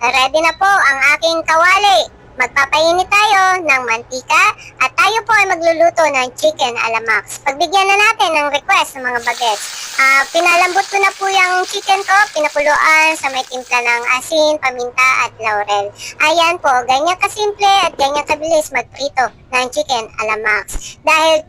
ready na po ang aking kawali. Magpapainit tayo ng mantika at tayo po ay magluluto ng chicken alamax. Pagbigyan na natin ng request ng mga bagets. Pinalambot ko na po yung chicken ko, pinakuluan sa may timpla ng asin, paminta at laurel. Ayan po, ganyan kasimple at ganyan kabilis magprito ng chicken alamax. Dahil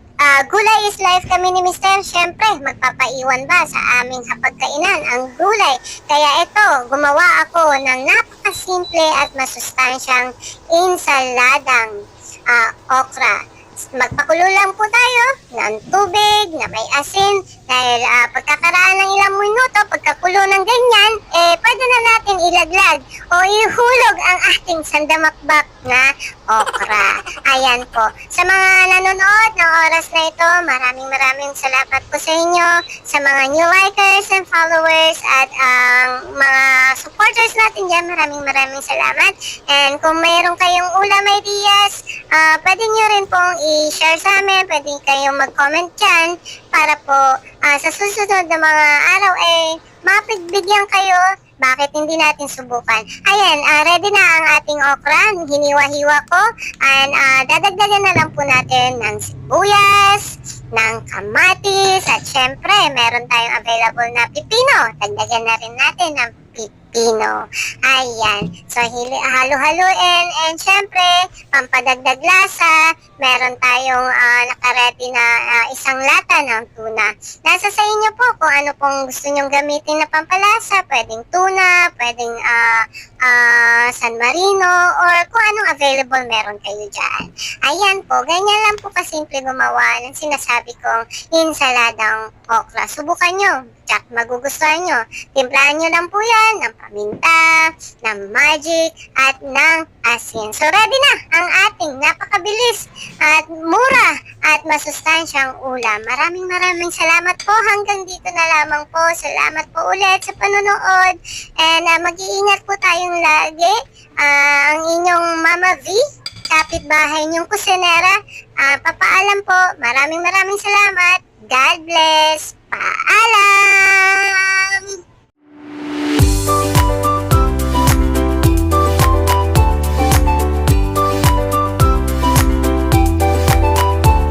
gulay is life kami ni Mister, syempre magpapaiwan ba sa aming hapagkainan ang gulay. Kaya ito, gumawa ako ng napakasimple at masustansyang insaladang okra. Magpakulo lang po tayo ng tubig na may asin dahil pagkakaraan ng ilang minuto, pagkakulo ng ganyan, pwede na natin ilaglag o ihulog ang ating sandamakbak na okra. Ayan po. Sa mga nanonood ng oras na ito, maraming salamat po sa inyo, sa mga new likers and followers at ang mga supporters natin dyan, maraming salamat. And kung mayroon kayong ulam ideas, pwede nyo rin pong i-share sa amin, pwede kayong mag-comment dyan para po sa susunod na mga araw mapagbigyan kayo. Bakit hindi natin subukan? Ayan, ready na ang ating okra. Hiniwa-hiwa ko. And dadagdagan na lang po natin ng sibuyas, ng kamatis, at syempre, meron tayong available na pipino. Dagdagan na rin natin ng pipino. Ayan. So, halo-haluin. And syempre, pampadagdag lasa, meron tayong nakaredy na isang lata ng tuna. Nasa sa inyo po kung ano pong gusto nyong gamitin na pampalasa. Pwedeng tuna, pwedeng San Marino, or kung anong available meron kayo dyan. Ayan po, ganyan lang po kasimple gumawa ng sinasabi kong insaladang okra. Subukan nyo. Tsak, magugustuhan nyo. Timplahan nyo lang po yan ng paminta, ng magic, at ng asin. So, ready na ang ating napakabilis at mura at masustansyang ulam. Maraming salamat po. Hanggang dito na lamang po. Salamat po ulit sa panonood. And mag-iingat po tayong lagi. Ang inyong Mama V, kapitbahay niyong kusinera. Papaalam po. Maraming salamat.